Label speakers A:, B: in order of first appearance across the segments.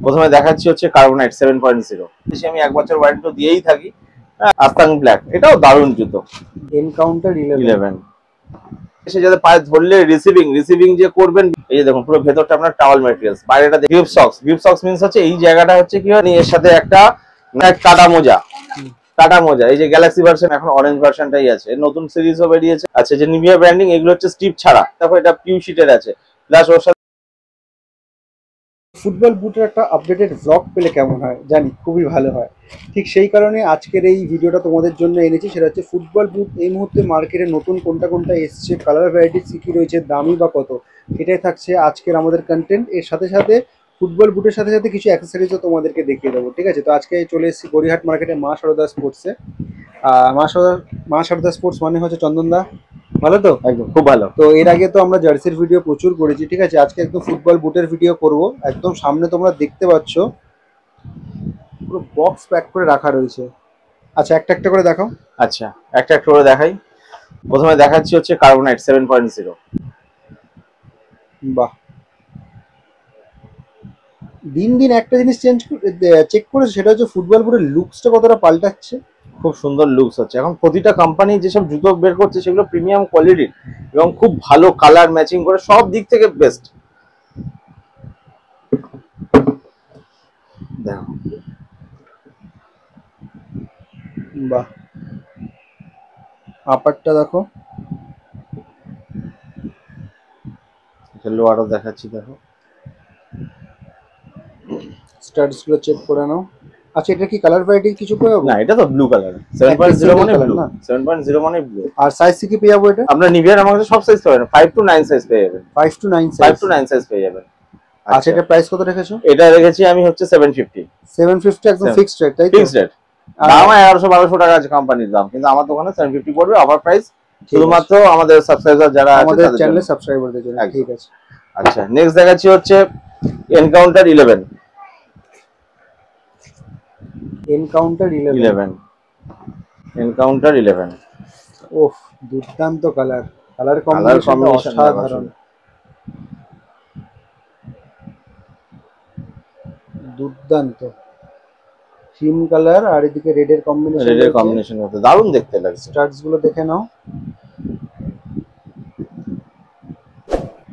A: প্রথমে দেখাচ্ছি হচ্ছে কার্বনাইট 7.0, আমি 1 বছর ওয়ারেন্টি দিয়েই থাকি। আস্তাং ব্ল্যাক, এটাও দারুণ জুতো।
B: এনকাউন্টার 11
A: এসে যাতে পায়ে ধরলে রিসিভিং যে করবেন, এই যে দেখুন পুরো ভেতরটা আপনার টাওয়াল ম্যাটেরিয়ালস, বাইরেটা গ্রিপ সক্স মিন্স হচ্ছে এই জায়গাটা হচ্ছে কি হয়, এর সাথে একটা টাটা মোজা, এই যে গ্যালাক্সি ভার্সন, এখন অরেঞ্জ ভার্সনটাই আছে, নতুন সিরিজও বেরিয়েছে। আচ্ছা, যে নিভিয়া ব্র্যান্ডিং, এগুলো হচ্ছে স্টিপ ছাড়া, তারপর এটা পিউ শিটের আছে, প্লাস ওর সাথে
B: ফুটবল বুটের একটা আপডেটেড ব্লগ পেলে কেমন হয়, জানি খুবই ভালো হয়। ঠিক সেই কারণে আজকের এই ভিডিওটা তোমাদের জন্য এনেছি। সেটা হচ্ছে ফুটবল বুট এই মুহূর্তে মার্কেটে নতুন কোনটা এসছে, কালার ভ্যারাইটিস কী রয়েছে, দামি বা কত, এটাই থাকছে আজকের আমাদের কন্টেন্ট। এর সাথে সাথে ফুটবল বুটের সাথে সাথে কিছু অ্যাক্সেসরিজও তোমাদেরকে দেখিয়ে দেবো, ঠিক আছে? তো আজকে চলে এসেছি গড়িয়াহাট মার্কেটে মা সারদা স্পোর্টসে। মা সারদা স্পোর্টস মানে হচ্ছে চন্দনদা, ভালো তো?
A: একদম খুব ভালো।
B: তো এর আগে তো আমরা জার্সির ভিডিও প্রচুর করেছি, ঠিক আছে? আজকে একদম ফুটবল বুটের ভিডিও করব। একদম সামনে তোমরা দেখতে পাচ্ছ পুরো বক্স প্যাক করে রাখা রয়েছে। আচ্ছা, একটা একটা করে দেখাও।
A: আচ্ছা, একটা করে দেখাই। প্রথমে দেখাচ্ছি হচ্ছে কার্বনাইট 7.0।
B: বাহ, দিন দিন একটা জিনিস চেক করেছে, সেটা হচ্ছে ফুটবল বুটের লুকসটা কতটা পাল্টাচ্ছে।
A: খুব সুন্দর লুকস হচ্ছে। এখন প্রতিটা কোম্পানি যেসব জুতো বের করছে সেগুলো প্রিমিয়াম কোয়ালিটির এবং খুব ভালো কালার ম্যাচিং করে, সব দিক থেকে বেস্ট। দেখো,
B: বাহ, আপারটা দেখো,
A: লোয়ারও দেখাচ্ছি, দেখো
B: স্টাডস গুলো চেক করে নাও। আচ্ছা, এটা কি কালার ভ্যারাইটি কিছু পেয়ে যাবো?
A: না, এটা তো ব্লু কালার, 7.0 মানে ব্লু, 7.0 মানে ব্লু।
B: আর সাইজ কি পেয়ে যাবো এটা?
A: আপনার নিভিয়ার আমার কাছে সব সাইজ পাবেন, 5 to 9 সাইজ পেয়ে যাবেন।
B: 5 to 9
A: সাইজ পেয়ে যাবেন।
B: আচ্ছা, এটা প্রাইস কত রেখেছো?
A: এটা রেখেছি আমি হচ্ছে 750
B: একদম ফিক্সড রেট, তাই তো?
A: Fixed rate. দাম 1100-1200 টাকা আছে কোম্পানির দাম, কিন্তু আমার দোকানে 750 পড়বে অফার প্রাইস, শুধুমাত্র আমাদের সাবস্ক্রাইবার যারা আছে
B: আমাদের
A: তাদের
B: চ্যানেলে সাবস্ক্রাইবারদের জন্য। ঠিক আছে।
A: আচ্ছা, নেক্সট দেখাচ্ছি হচ্ছে এনকাউন্টার 11। এনকাউন্টার 11
B: ওফ, দুর্দান্ত কালার কম্বিনেশন অসাধারণ, দুর্দান্ত ক্রিম কালার আর এদিকে রেডের কম্বিনেশন
A: হতে দারুণ দেখতে লাগছে।
B: স্টাডস গুলো দেখে নাও।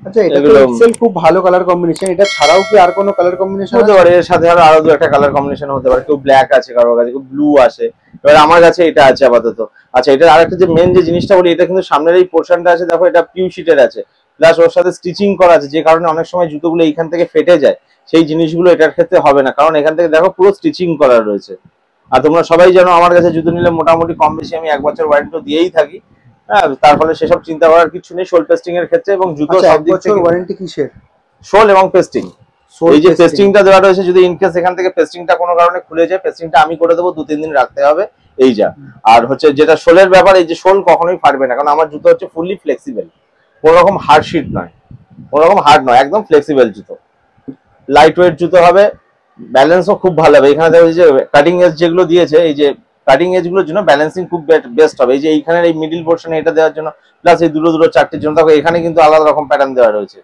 B: আচ্ছা, এটা তো এক্সেল খুব ভালো কালার কম্বিনেশন। এটা ছাড়াও কি আর কোনো কালার কম্বিনেশন
A: হতে পারে? এর সাথে আরো দু একটা কালার কম্বিনেশন হতে পারে। কেউ ব্ল্যাক আছে, কারোর কাছে কেউ ব্লু আছে, এবার আমার কাছে এটা আছে আপাতত। আচ্ছা, এটা আরেকটা যে মেন যে জিনিসটা বলি, এটা কিন্তু সামনের এই পোর্শনটা আছে, দেখো এটা পিউ শিটের আছে, প্লাস ওর সাথে স্টিচিং করা আছে, যে কারণে অনেক সময় জুতোগুলো এইখান থেকে ফেটে যায়। সেই জিনিসগুলো এটার ক্ষেত্রে হবে না, কারণ এখান থেকে দেখো পুরো স্টিচিং করা রয়েছে। আর তোমরা সবাই জানো আমার কাছে জুতো নিলে মোটামুটি কম বেশি আমি 1 বছর ওয়ারেন্টি দিয়েই থাকি। হ্যাঁ, তার ফলে সেসব চিন্তা করার কিছু নেই সোল টেস্টিং এর ক্ষেত্রে। এবং জুতো সব দিক থেকে
B: ওয়ারেন্টি কিসের?
A: সোল এবং পেস্টিং। এই যে পেস্টিংটা দেওয়া রয়েছে, যদি ইনকেস এখান থেকে পেস্টিংটা কোনো কারণে খুলে যায়, পেস্টিংটা আমি করে দেবো, 2-3 দিন রাখতে হবে, এই যা। আর হচ্ছে যেটা সোলের ব্যাপার, এই যে সোল কখনোই ফাটবে না, কারণ আমার জুতো হচ্ছে ফুললি ফ্লেক্সিবল, কোনো রকম হার্ড শিট নয়, কোনো রকম হার্ড নয়, একদম ফ্লেক্সিবল জুতো, লাইট ওয়েট জুতো হবে, ব্যালেন্সও খুব ভালো হবে। এখানে দেখো যে কাটিং এজ যেগুলো দিয়েছে, এই যে কাটিং এজ গুলোর জন্য ব্যালেন্সিং খুব বেস্ট হবে। এই যে এইখানের এই মিডিল পোর্শনে এটা দেওয়ার জন্য, প্লাস এই দুটো চারটির জন্য, দেখো এখানে কিন্তু আলাদা রকম প্যাটার্ন দেওয়া রয়েছে।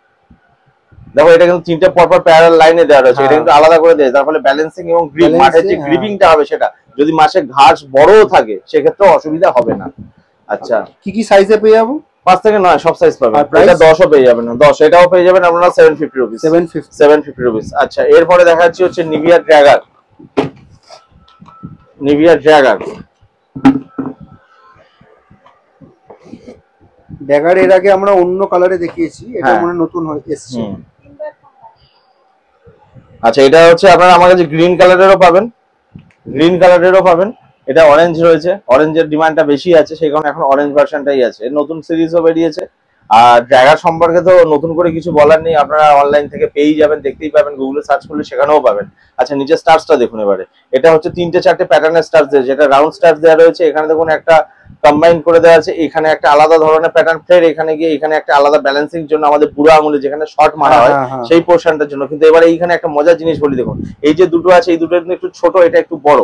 A: দেখো, এটা কিন্তু 3টে পরপর প্যারালাল লাইনে দেওয়া রয়েছে, এটা কিন্তু আলাদা করে দেয়, তার ফলে ব্যালেন্সিং এবং গ্রিপ, মাঠের যে গ্রিপিংটা হবে সেটা, যদি মাসে ঘাস বড়ও থাকে সেক্ষেত্রে অসুবিধা হবে না। আচ্ছা,
B: কি সাইজে পেয়ে যাবো?
A: 5 থেকে 9 সব সাইজ পাবেন। এটা 10ও পেয়ে যাবেন, 10 এটাও পেয়ে যাবেন আপনারা 750 রুপিস। 750 রুপিস। আচ্ছা, এরপরে দেখাচ্ছি হচ্ছে নিভিয়া ড্র্যাগার।
B: ড্যাগার এর আগে আমরা অন্য কালারে দেখিয়েছি, এটা মনে নতুন এসেছে।
A: আচ্ছা, এটা হচ্ছে আপনারা আমার কাছে গ্রিন কালারেরও পাবেন, এটা অরেঞ্জ রয়েছে, অরেঞ্জের ডিমান্ডটা বেশি আছে, সেই কারণে এখন অরেঞ্জ ভার্সনটাই আছে। নতুন সিরিজও বেরিয়েছে। আর ড্র্যাগার সম্পর্কে তো নতুন করে কিছু বলার নেই, আপনারা অনলাইন থেকে পেয়েই যাবেন, দেখতেই পাবেন, গুগলে সার্চ করলে সেখানেও পাবেন। আচ্ছা, নিচে স্টার্সটা দেখুন এবারে। এটা হচ্ছে 3-4টে প্যাটার্নের স্টার্স দিয়েছে, যেটা রাউন্ড স্টার্স দেওয়া রয়েছে, এখানে দেখুন একটা কম্বাইন করে দেওয়া আছে, এখানে একটা আলাদা ধরনের প্যাটার্ন, ফের এখানে গিয়ে এখানে একটা আলাদা ব্যালেন্সিং জন্য আমাদের বুড়ো আঙুলে যেখানে শর্ট মারা হয় সেই পোর্শনটার জন্য। কিন্তু এবারে এইখানে একটা মজার জিনিস বলি, দেখুন এই যে দুটো আছে, এই দুটো একটু ছোট, এটা একটু বড়,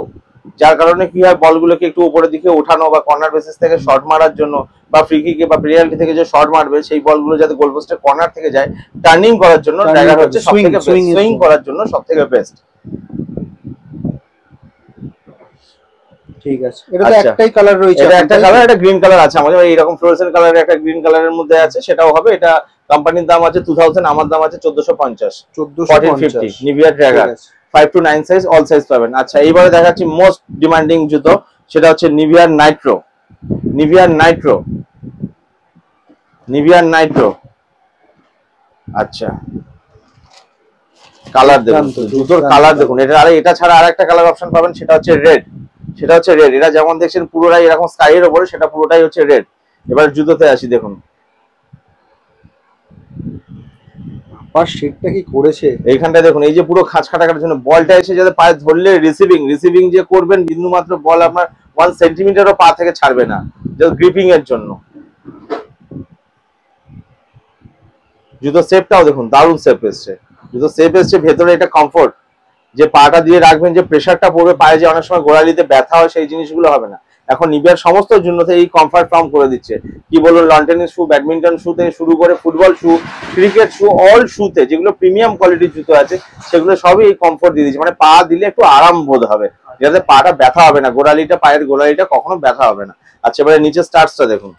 A: যার কারণে কি হয়, বলগুলোকে একটু উপরের দিকে ওঠানো বা কর্নার বেসিস থেকে শর্ট মারার জন্য বা ফ্রি কিকে বা পেনাল্টি থেকে যে শর্ট মারবে সেই বলগুলো যাতে গোল পোস্টের কর্নার থেকে যায়, টার্নিং করার জন্য ড্যাগার হচ্ছে সবথেকে বেস্ট, সুইং করার জন্য সবথেকে বেস্ট।
B: ঠিক আছে, এটা তো একটাই কালার রয়েছে,
A: এটা একটা কালার, এটা গ্রিন কালার আছে আমাদের, এইরকম ফ্লোরোসেন্ট কালারের একটা গ্রিন কালারের মধ্যে আছে, সেটাও হবে। এটা কোম্পানির দাম আছে 2000, আমার দাম আছে 1450, 1450 Nivia Dragger 5 to 9 size, all size পাবেন। আচ্ছা এইবারে দেখাচ্ছি মোস্ট ডিমান্ডিং জুতো, সেটা হচ্ছে নিভিয়ার নাইট্রো। নিভিয়ার নাইট্রো, নিভিয়ার নাইট্রো। আচ্ছা কালার দেখুন, জুতোর কালার দেখুন, এটা আর এটা ছাড়া আরেকটা কালার অপশন পাবেন, সেটা হচ্ছে রেড। সেটা হচ্ছে রেড। এটা যেমন দেখছেন পুরোটাই এরকম স্কাই এর উপরে, সেটা পুরোটাই হচ্ছে রেড। এবার জুতোতে আসি, দেখুন
B: পাশ শেডটা কি করেছে
A: এইখানটা দেখুন, এই যে পুরো খাঁজ কাটার জন্য বলটা এসে যাতে পায়ে ধরলে রিসিভিং যে করবেন, বিন্দু মাত্র বল আপনার 1 সেন্টিমিটারও পা থেকে ছাড়বে না, জাস্ট গ্রিপিং এর জন্য। জুতো শেপটাও দেখুন, দারুণ শেপ এসছে, জুতো শেপ এসছে, ভেতরে এটা কমফোর্ট, যে পাটা দিয়ে রাখবেন, যে প্রেসারটা পড়বে পায়ে, যে অনেক সময় গোড়ালিতে ব্যথা হয়, সেই জিনিসগুলো হবে না। এখন নিভিয়ার সমস্ত জুতোতে এই কমফর্ট ফর্ম করে দিচ্ছে। কি বলুন, লন টেনিস শু, ব্যাডমিন্টন শু থেকে শুরু করে ফুটবল শু, ক্রিকেট শু, অল শুতে যেগুলো প্রিমিয়াম কোয়ালিটির জুতো আছে, সেগুলো সবই এই কমফর্ট দিয়ে দিচ্ছে, মানে পা দিলে একটু আরাম বোধ হবে, যাতে পাটা ব্যথা হবে না, গোড়ালিটা, পায়ের গোড়ালিটা কখনো ব্যথা হবে না। আচ্ছা এবারে নিচে স্টার্টসটা দেখুন,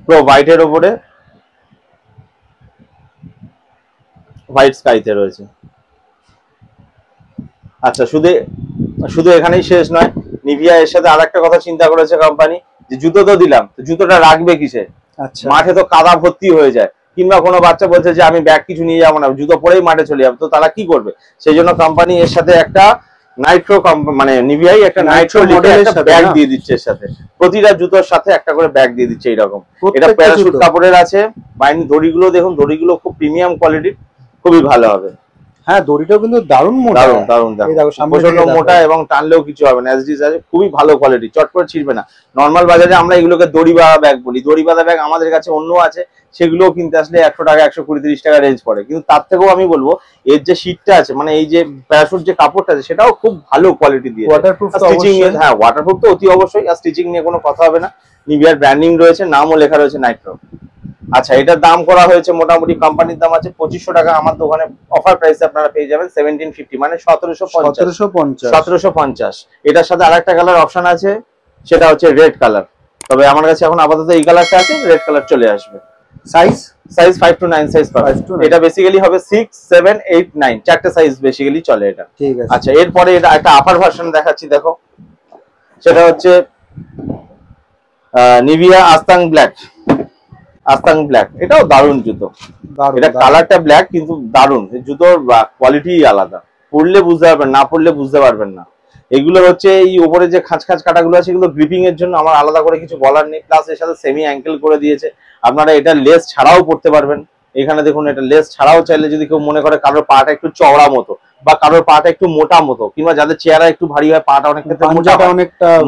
A: পুরো হোয়াইটের ওপরে, হোয়াইট স্কাইতে রয়েছে। আচ্ছা শুধু এখানেই শেষ নয়, নিভিয়া এর সাথে আরেকটা কথা চিন্তা করেছে কোম্পানি, যে জুতো তো দিলাম, জুতোটা রাখবে কিসে?
B: আচ্ছা,
A: মাঠে তো কাদা ভর্তি হয়ে যায়, কিংবা কোনো বাচ্চা বলছে যে আমি ব্যাগ কিছু নিয়ে যাবো না, জুতো পরেই মাঠে চলে যাবো, তো তারা কি করবে? সেই জন্য কোম্পানি এর সাথে একটা নাইট্রো, মানে নিভিয়াই একটা নাইট্রো মডেলের ব্যাগ দিয়ে দিচ্ছে এর সাথে, প্রতিটা জুতোর সাথে একটা করে ব্যাগ দিয়ে দিচ্ছে এইরকম। এটা প্যারাশুট কাপড়ের আছে, বাইন্ড দড়িগুলো দেখুন, দড়িগুলো খুব প্রিমিয়াম কোয়ালিটির, খুবই ভালো হবে।
B: হ্যাঁ দড়িটাও কিন্তু দারুণ মোটা,
A: দারুণ প্রচন্ড মোটা, এবং টানলেও কিছু হবে না, এসডি আছে, খুবই ভালো কোয়ালিটি, চট করে ছিড়বে না। নর্মাল বাজারে আমরা এগুলোকে দড়ি বাঁধা ব্যাগ বলি, দড়ি বাঁধা ব্যাগ আমাদের কাছে অন্য আছে, সেগুলোও কিনতে আসলে 100 টাকা, 120-130 টাকা রেঞ্জ পড়ে, কিন্তু তার থেকেও আমি বলবো এর যে শীটটা আছে, মানে এই যে প্যারাশুট যে কাপড়টা আছে, সেটাও খুব ভালো কোয়ালিটি দিয়ে,
B: ওয়াটারপ্রুফ,
A: স্টিচিং, হ্যাঁ ওয়াটারপ্রুফ তো অতি অবশ্যই, আর স্টিচিং নিয়ে কোনো কথা হবে না। নিভিয়ার ব্র্যান্ডিং রয়েছে, নামও লেখা রয়েছে নাইট্রো। আচ্ছা এটার দাম করা হয়েছে মোটামুটি, কোম্পানির দাম আছে 2500 টাকা, আমার দোকানে অফার প্রাইসে আপনারা পেয়ে যাবেন 1750, মানে 1750। এটার সাথে আরেকটা কালার অপশন আছে, সেটা হচ্ছে রেড কালার, তবে আমার কাছে এখন আপাতত এই কালারটা আছে, রেড কালার চলে আসবে। সাইজ 5 to 9 সাইজ পাবেন। এটা বেসিক্যালি হবে 6, 7, 8, 9 চারটে সাইজ বেসিক্যালি চলে এটা।
B: ঠিক আছে।
A: আচ্ছা এরপরে এটা একটা আপার ভার্সন দেখাচ্ছি, দেখো সেটা হচ্ছে নিভিয়া আস্তাং ব্ল্যাক। এটাও দারুণ জুতো, এটা কালারটা ব্ল্যাক কিন্তু দারুণ, জুতোর কোয়ালিটি আলাদা, পরলে বুঝতে পারবেন, না পরলে বুঝতে পারবেন না। এগুলো হচ্ছে এই উপরে যে খাঁজ কাটাগুলো আছে, এগুলো গ্রিপিং এর জন্য, আমার আলাদা করে কিছু বলার নেই। প্লাস এর সাথে সেমি অ্যাঙ্কেল করে দিয়েছে, আপনারা এটা লেস ছাড়াও পরতে পারবেন। এখানে দেখুন, এটা লেস ছাড়াও চাইলে, যদি কেউ মনে করে কারোর পাটা একটু চওড়া মতো, বা কারোর পাটা একটু মোটা মতো, কিংবা যাদের চেহারা একটু ভারী হয়, পাটা অনেক ক্ষেত্রে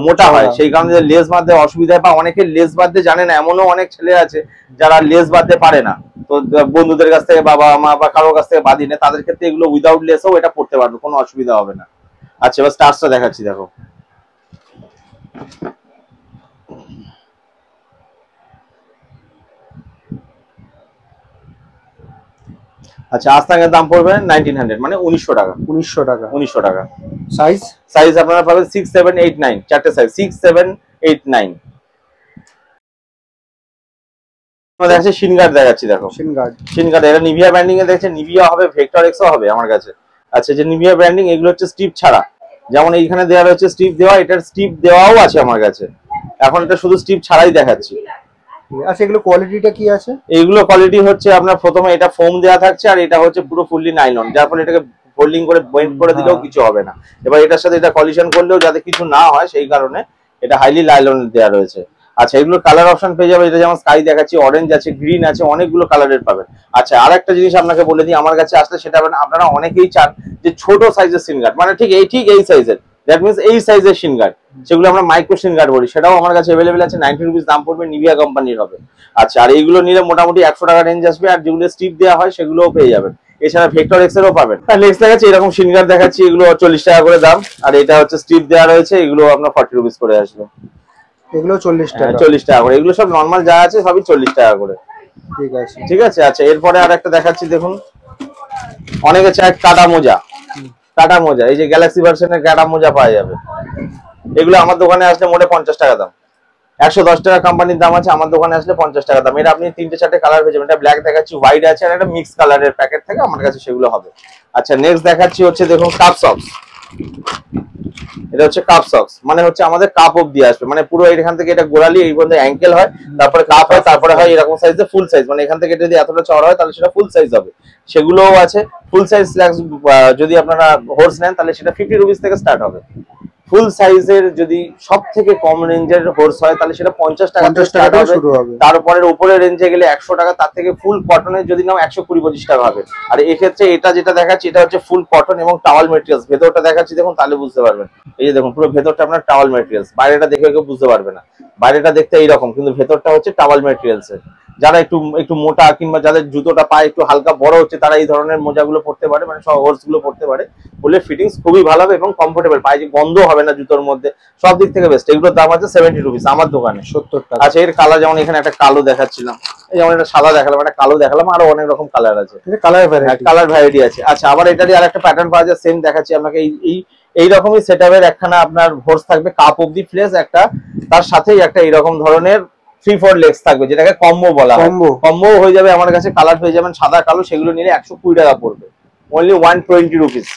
A: মোটা হয়, সেই কারণে লেস বাঁধতে অসুবিধা হয়, বা অনেকে লেস বাঁধতে জানে না, এমনও অনেক ছেলে আছে যারা লেস বাঁধতে পারে না, তো বন্ধুদের কাছ থেকে, বাবা মা বা কারোর কাছ থেকে বাঁধি না, তাদের ক্ষেত্রে এগুলো উইদাউট লেসও এটা পড়তে পারবে, কোনো অসুবিধা হবে না। আচ্ছা এবার স্টার্সটা দেখাচ্ছি, দেখো আচ্ছা আস্তাঙের দাম পড়বে 1900, মানে 1900 টাকা। 1900 টাকা। সাইজ আপনারা পাবেন 6, 7, 8, 9 চারটে সাইজ, 6, 7, 8, 9। দেখাচ্ছি শিনগার্ড, দেখাচ্ছি দেখো শিনগার্ড, এটা নিভিয়া ব্র্যান্ডিং এ দেখছে, নিভিয়া হবে, ভেক্টর এক্সও হবে আমার কাছে। আচ্ছা যে নিভিয়া ব্র্যান্ডিং, এগুলো হচ্ছে স্টিপ ছাড়া, যেমন এইখানে দেওয়া রয়েছে স্টিপ দেওয়া, এটার স্টিপ দেওয়াও আছে আমার কাছে, এখন এটা শুধু স্টিপ ছাড়াই দেখাচ্ছি।
B: আচ্ছা এগুলো কোয়ালিটিটা কি আছে?
A: এইগুলো কোয়ালিটি হচ্ছে আপনার প্রথমে এটা ফোম দেওয়া থাকছে, আর এটা হচ্ছে পুরো ফুললি নাইলন, যার ফলে এটাকে ফোল্ডিং করে বেন্ড করে দিলেও কিছু হবে না। এবার এটার সাথে এটা কলিশন করলেও যাতে কিছু না হয়, সেই কারণে এটা হাইলি নাইলন দেওয়া রয়েছে। আচ্ছা এগুলো কালার অপশন পেয়ে যাবে, এটা যেমন স্কাই দেখাচ্ছি, অরেঞ্জ আছে, গ্রিন আছে, অনেকগুলো কালারের পাবেন। আচ্ছা আর একটা জিনিস আপনাকে বলে দিই, আমার কাছে আসলে সেটা আপনারা অনেকেই চান যে ছোট সাইজের সিনগার্ড, মানে ঠিক এই সাইজের, দ্যাট মিনস এই সাইজের সিনগার্ড, সেগুলো আমরা মাইক্রো সিনগার্ড বলি, সেটাও আমার কাছে অ্যাভেলেবেল আছে, 90 রুপিস দাম পড়বে, নিভিয়া কোম্পানির হবে। আচ্ছা আর এইগুলো নিলে মোটামুটি 100 টাকা রেঞ্জ আসবে, আর যেগুলো স্টিপ দেওয়া হয় সেগুলোও পেয়ে যাবেন। এছাড়া ভেক্টর এক্স এরও পাবেন। আর নেক্সট দেখাচ্ছি এরকম সিনগার দেখাচ্ছি, এগুলো 40 টাকা করে দাম। আর এটা হচ্ছে স্ট্রিপ দেওয়া রয়েছে, এগুলো আপনার 40 রুপিস করে আসবে।
B: এগুলো 40 টাকা,
A: 40 টাকা করে। এগুলো সব নর্মাল যা আছে সবই 40 টাকা করে।
B: ঠিক আছে,
A: ঠিক আছে। আচ্ছা এরপরে আর একটা দেখাচ্ছি, দেখুন অনেকে চায় কাটা মোজা। কাটা মোজা, এই যে গ্যালাক্সি ভার্সনের কাটা মোজা পাওয়া যাবে। এগুলো আমার দোকানে আসলে মোটে 50 টাকা দাম। 110 টাকা কোম্পানির দাম আছে, আমার দোকানে আসলে 50 টাকা দাম। এটা আপনি 3-4টে কালার পেয়ে যাবেন। এটা ব্ল্যাক দেখাচ্ছি, হোয়াইট আছে, আর একটা মিক্স কালারের প্যাকেট থাকে আমার কাছে, সেগুলো হবে। আচ্ছা নেক্সট দেখাচ্ছি হচ্ছে দেখুন কাপ সক্স। এটা হচ্ছে কাপ সক্স, মানে হচ্ছে আমাদের কাপ অবধি আসবে, মানে পুরো এখান থেকে এটা গোড়ালি এই পর্যন্ত অ্যাঙ্কেল হয়, তারপরে কাপ হয়, তারপরে হয় এরকম সাইজে ফুল সাইজ, মানে এখান থেকে যদি এতটা চওড়া হয় তাহলে সেটা ফুল সাইজ হবে। সেগুলোও আছে। ফুল সাইজ যদি আপনারা হোর্স নেন তাহলে সেটা 50 রুপিস থেকে স্টার্ট হবে। ফুল সাইজের যদি সব থেকে কম রেঞ্জের হোর্স হয় তাহলে সেটা 50 টাকা থেকে শুরু হবে। তারপরে উপরে রেঞ্জে গেলে 100 টাকা, তার থেকে ফুল কটনের যদি নাও 120-25 টাকা হবে। আর এক্ষেত্রে এটা যেটা দেখাচ্ছি এটা হচ্ছে ফুল কটন এবং টাওয়াল মেটেরিয়ালস। ভেতরটা দেখাচ্ছি দেখুন, তাহলে বুঝতে পারবেন। এই যে দেখুন পুরো ভেতরটা আপনার টাওয়াল মেটেরিয়ালস, বাইরেটা দেখে কেউ বুঝতে পারবে না। বাইরেটা দেখতে এইরকম, কিন্তু ভেতরটা হচ্ছে টাওয়াল মেটেরিয়ালস এর। যারা একটু মোটা কিংবা যাদের জুতোটা পায়ে একটু হালকা বড় হচ্ছে তারা এই ধরনের মোজাগুলো পড়তে পারে, মানে সব হোর্স গুলো পড়তে পারে। বলে ফিটিংস খুবই ভালো হবে এবং কমফোর্টেবল, পায়ে যে গন্ধ হবে না জুতোর মধ্যে, সব দিক থেকে বেস্ট। এগুলোর দাম আছে 70 রুপিস আমার দোকানে।
B: 70 টাকা।
A: আচ্ছা এর কালার যেমন এখানে একটা কালো দেখাচ্ছিলাম, এই যেমন একটা সাদা দেখালাম, একটা কালো দেখালাম, আরো অনেক রকম কালার আছে, কালার ভ্যারাইটি আছে। আচ্ছা আবার এটারই আরেকটা প্যাটার্ন পাওয়া যায়, সেম দেখাচ্ছি আপনাকে। এইরকমই সেটআপের একখানা আপনার হোর্স থাকবে কাপ অবধি প্লেস একটা, তার সাথেই একটা এইরকম ধরনের 3-4 লেগস থাকবে, যেটাকে কম্বো বলা হয়। কম্বো হয়ে যাবে আমার কাছে, কালার পেয়ে যাবেন সাদা কালো, সেগুলো নিলে 120 টাকা পড়বে, অনলি 120 রুপিস।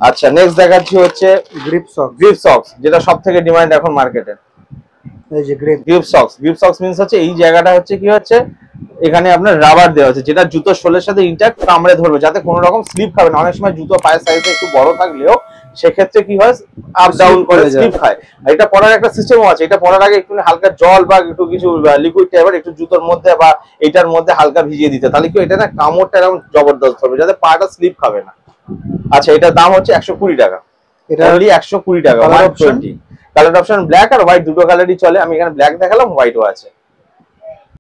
A: আচ্ছা নেক্সট দেখাচ্ছি হচ্ছে
B: গ্রিপ সক্স।
A: গ্রিপ সক্স, যেটা সব থেকে ডিমান্ড এখন মার্কেটে।
B: এই যে
A: grip socks, grip socks means হচ্ছে এই জায়গাটা হচ্ছে কি হচ্ছে, এখানে আপনার রাবার দেওয়া আছে, যেটা জুতোর সোলের সাথে ইনট্যাক্ট কামড়ে ধরবে, যাতে কোনো রকম স্লিপ খাবে না। অনেক সময় জুতো পায়ের সাইজে একটু বড় থাকলেও সেক্ষেত্রে কি হয়, আপ ডাউন করে স্লিপ খায়। এটা পরার একটা সিস্টেমও আছে। এটা পরার আগে একটু হালকা জল বা একটু কিছু লিকুইড টাইপের একটু জুতোর মধ্যে বা এটার মধ্যে হালকা ভিজিয়ে দিতে, তাহলে কি এটা না কামড়টা এরকম জবরদস্ত হবে, যাতে পাটা স্লিপ খাবে না। আচ্ছা এটার দাম হচ্ছে 120 টাকা, এটা অনলি 120 টাকা। 120। কালার অপশন ব্ল্যাক আর হোয়াইট দুটো কালারই চলে, আমি এখানে ব্ল্যাক দেখালাম, হোয়াইটও আছে।